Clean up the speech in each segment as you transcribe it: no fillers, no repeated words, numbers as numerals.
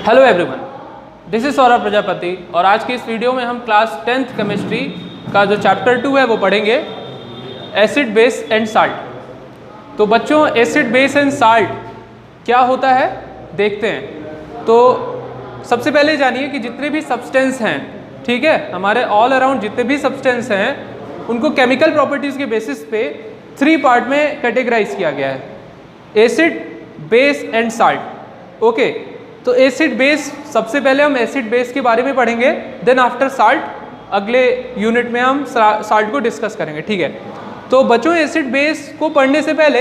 Hello everyone, this is Saurabh Prajapati और आज की इस वीडियो में हम क्लास 10th केमिस्ट्री का जो चैप्टर 2 है वो पढ़ेंगे, एसिड बेस एंड साल्ट। तो बच्चों, एसिड बेस एंड साल्ट क्या होता है देखते हैं। तो सबसे पहले जानिए कि जितने भी सब्सटेंस हैं, ठीक है, हमारे ऑल अराउंड जितने भी सब्सटेंस हैं उनको केमिकल प्रॉपर्टीज़ के बेसिस पे 3 पार्ट में कैटेगराइज किया गया है, acid, base and salt. Okay, तो एसिड बेस, सबसे पहले हम एसिड बेस के बारे में पढ़ेंगे, देन आफ्टर साल्ट अगले यूनिट में हम साल्ट को डिस्कस करेंगे, ठीक है। तो बच्चों, एसिड बेस को पढ़ने से पहले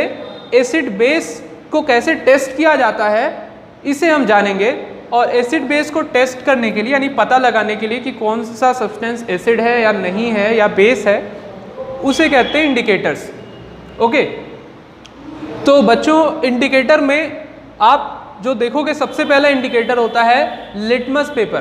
एसिड बेस को कैसे टेस्ट किया जाता है इसे हम जानेंगे। और एसिड बेस को टेस्ट करने के लिए, यानी पता लगाने के लिए कि कौन सा सब्सटेंस एसिड है या नहीं है या बेस है, उसे कहते हैं इंडिकेटर्स। ओके, तो बच्चों इंडिकेटर में आप जो देखोगे, सबसे पहला इंडिकेटर होता है लिटमस पेपर।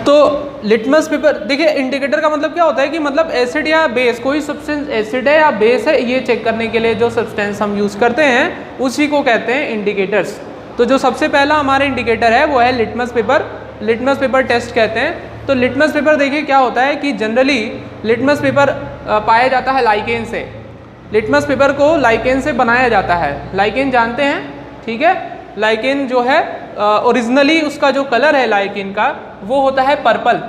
तो लिटमस पेपर, देखिए इंडिकेटर का मतलब क्या होता है कि मतलब एसिड या बेस, कोई सब्सटेंस एसिड है या बेस है ये चेक करने के लिए जो सब्सटेंस हम यूज़ करते हैं उसी को कहते हैं इंडिकेटर्स। तो जो सबसे पहला हमारा इंडिकेटर है वो है litmus paper. Litmus paper test कहते हैं। तो लिटमस पेपर देखिए क्या होता है कि जनरली लिटमस पेपर पाया जाता है लाइकेन से। लिटमस पेपर को लाइकेन से बनाया जाता है। लाइकेन जानते हैं, ठीक है। लाइकेन जो है ओरिजिनली उसका जो कलर है लाइकेन का वो होता है पर्पल।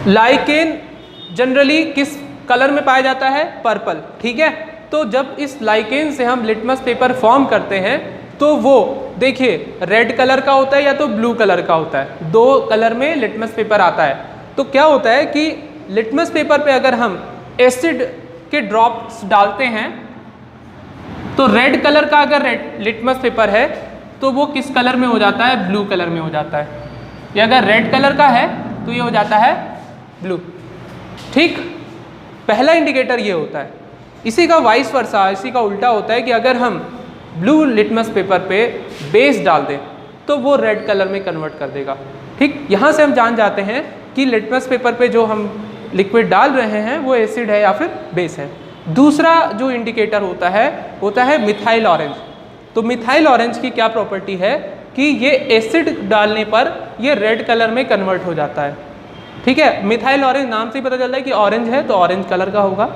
लाइकेन जनरली किस कलर में पाया जाता है? पर्पल, ठीक है। तो जब इस लाइकेन से हम लिटमस पेपर फॉर्म करते हैं तो वो देखिए रेड कलर का होता है या तो ब्लू कलर का होता है। 2 कलर में लिटमस पेपर आता है। तो क्या होता है कि लिटमस पेपर पे अगर हम एसिड के ड्रॉप्स डालते हैं तो रेड कलर का अगर लिटमस पेपर है तो वो किस कलर में हो जाता है? ब्लू कलर में हो जाता है। या अगर रेड कलर का है तो ये हो जाता है ब्लू, ठीक। पहला इंडिकेटर ये होता है। इसी का वाइस वर्सा, इसी का उल्टा होता है कि अगर हम ब्लू लिटमस पेपर पे बेस डाल दें तो वो रेड कलर में कन्वर्ट कर देगा, ठीक। यहाँ से हम जान जाते हैं कि लिटमस पेपर पे जो हम लिक्विड डाल रहे हैं वो एसिड है या फिर बेस है। दूसरा जो इंडिकेटर होता है मिथाइल ऑरेंज। तो मिथाइल ऑरेंज की क्या प्रॉपर्टी है कि ये एसिड डालने पर ये रेड कलर में कन्वर्ट हो जाता है, ठीक है। मिथाइल ऑरेंज नाम से ही पता चल रहा है कि ऑरेंज है तो ऑरेंज कलर का होगा।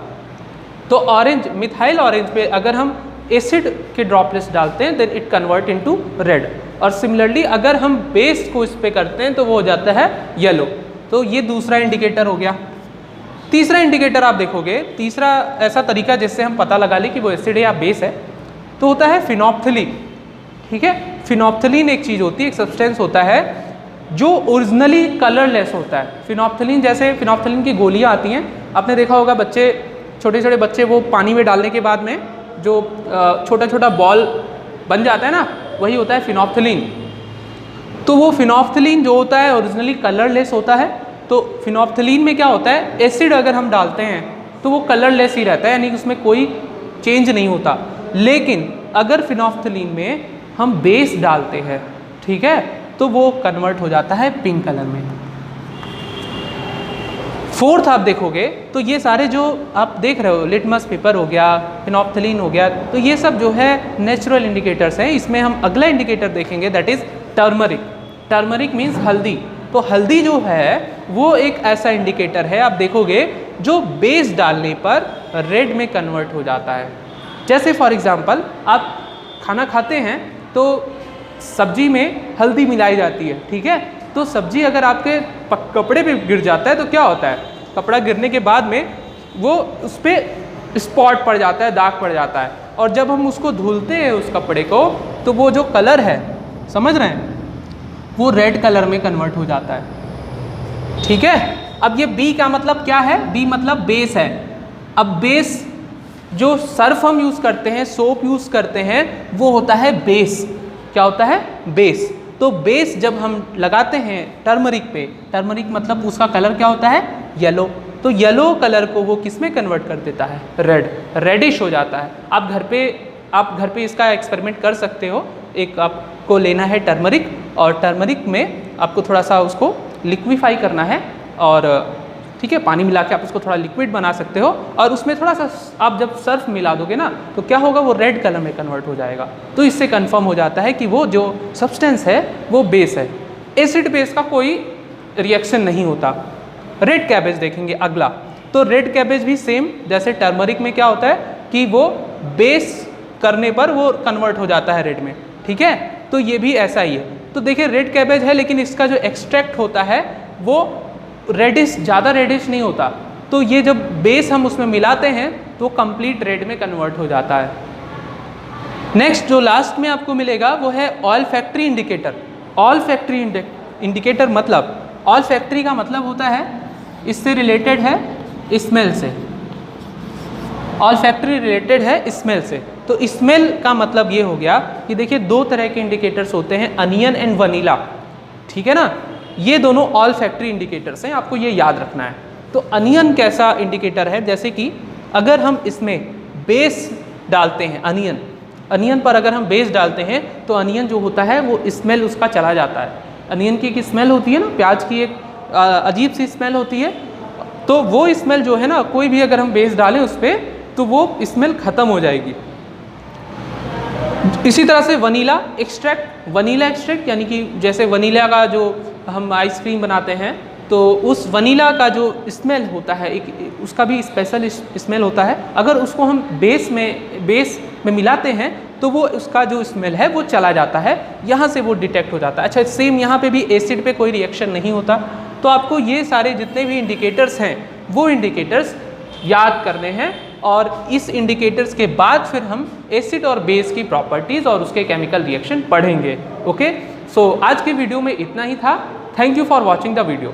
तो ऑरेंज, मिथाइल ऑरेंज पे अगर हम एसिड के ड्रॉपलेट्स डालते हैं then it convert into red. और सिमिलरली अगर हम बेस को इस पे करते हैं तो वो हो जाता है येलो। तो ये दूसरा इंडिकेटर हो गया। तीसरा इंडिकेटर आप देखोगे, तीसरा ऐसा तरीका जिससे हम पता लगा लें कि वो एसिड है या बेस है, तो होता है फिनोप्थलीन, ठीक है। फिनोप्थलीन एक चीज़ होती है, एक सब्सटेंस होता है जो ओरिजिनली कलरलेस होता है। फिनोप्थलीन, जैसे फिनोप्थलीन की गोलियां आती हैं, आपने देखा होगा, बच्चे, छोटे छोटे बच्चे वो पानी में डालने के बाद में जो छोटा छोटा बॉल बन जाता है ना, वही होता है फिनोप्थलीन। तो वो फिनोप्थलीन जो होता है ओरिजिनली कलरलेस होता है। तो फिनोप्थलीन में क्या होता है, एसिड अगर हम डालते हैं तो वो कलरलेस ही रहता है, यानी उसमें कोई चेंज नहीं होता। लेकिन अगर फिनोप्थलीन में हम बेस डालते हैं, ठीक है, तो वो कन्वर्ट हो जाता है पिंक कलर में। फोर्थ आप देखोगे तो ये सारे जो आप देख रहे हो, लिटमस पेपर हो गया, फिनोप्थलीन हो गया, तो ये सब जो है नेचुरल इंडिकेटर्स हैं। इसमें हम अगला इंडिकेटर देखेंगे, that is turmeric. Turmeric means हल्दी। तो हल्दी जो है वो एक ऐसा इंडिकेटर है, आप देखोगे, जो बेस डालने पर रेड में कन्वर्ट हो जाता है। जैसे फॉर एग्जांपल आप खाना खाते हैं तो सब्जी में हल्दी मिलाई जाती है, ठीक है। तो सब्जी अगर आपके कपड़े पे गिर जाता है तो क्या होता है, कपड़ा गिरने के बाद में वो उस पर स्पॉट पड़ जाता है, दाग पड़ जाता है। और जब हम उसको धुलते हैं उस कपड़े को तो वो जो कलर है, समझ रहे हैं, वो रेड कलर में कन्वर्ट हो जाता है, ठीक है। अब ये बी का मतलब क्या है? बी मतलब बेस है। अब बेस, जो सर्फ हम यूज़ करते हैं, सोप यूज़ करते हैं, वो होता है बेस। क्या होता है? बेस। तो बेस जब हम लगाते हैं टर्मरिक पे, टर्मरिक मतलब उसका कलर क्या होता है? येलो। तो येलो कलर को वो किस में कन्वर्ट कर देता है? रेड, रेडिश हो जाता है। आप घर पे इसका एक्सपेरिमेंट कर सकते हो। एक आपको लेना है टर्मरिक, और टर्मरिक में आपको थोड़ा सा उसको लिक्विफाई करना है और ठीक है, पानी मिला के आप उसको थोड़ा लिक्विड बना सकते हो और उसमें थोड़ा सा आप जब सर्फ मिला दोगे ना तो क्या होगा, वो रेड कलर में कन्वर्ट हो जाएगा। तो इससे कंफर्म हो जाता है कि वो जो सब्सटेंस है वो बेस है। एसिड बेस का कोई रिएक्शन नहीं होता। रेड कैबेज देखेंगे अगला। तो रेड कैबेज भी सेम जैसे टर्मरिक में क्या होता है कि वो बेस करने पर वो कन्वर्ट हो जाता है रेड में, ठीक है। तो ये भी ऐसा ही है। तो देखिए रेड कैबेज है लेकिन इसका जो एक्सट्रैक्ट होता है वो रेडिश, ज़्यादा रेडिश नहीं होता। तो ये जब बेस हम उसमें मिलाते हैं तो कंप्लीट रेड में कन्वर्ट हो जाता है। नेक्स्ट जो लास्ट में आपको मिलेगा वो है oil factory indicator. Oil factory indicator मतलब, ऑयल फैक्ट्री का मतलब होता है, इससे रिलेटेड है स्मेल से। ऑयल फैक्ट्री रिलेटेड है स्मेल से। तो स्मेल का मतलब ये हो गया कि देखिए दो तरह के इंडिकेटर्स होते हैं, अनियन एंड वनीला, ठीक है ना। ये दोनों ऑयल फैक्ट्री इंडिकेटर्स हैं, आपको ये याद रखना है। तो अनियन कैसा इंडिकेटर है, जैसे कि अगर हम इसमें बेस डालते हैं, अनियन पर अगर हम बेस डालते हैं तो अनियन जो होता है वो स्मेल उसका चला जाता है। अनियन की एक स्मेल होती है ना, प्याज की एक अजीब सी स्मेल होती है, तो वो स्मेल जो है ना, कोई भी अगर हम बेस डालें उस पर तो वो स्मेल ख़त्म हो जाएगी। इसी तरह से वनीला एक्सट्रैक्ट यानी कि जैसे वनीला का जो हम आइसक्रीम बनाते हैं तो उस वनीला का जो स्मेल होता है एक उसका भी स्पेशल स्मेल होता है। अगर उसको हम बेस में मिलाते हैं तो वो उसका जो स्मेल है वो चला जाता है, यहाँ से वो डिटेक्ट हो जाता है। अच्छा, सेम यहाँ पे भी एसिड पे कोई रिएक्शन नहीं होता। तो आपको ये सारे जितने भी इंडिकेटर्स हैं वो इंडिकेटर्स याद करने हैं और इस इंडिकेटर्स के बाद फिर हम एसिड और बेस की प्रॉपर्टीज़ और उसके केमिकल रिएक्शन पढ़ेंगे। ओके, सो आज के वीडियो में इतना ही था। Thank you for watching the video.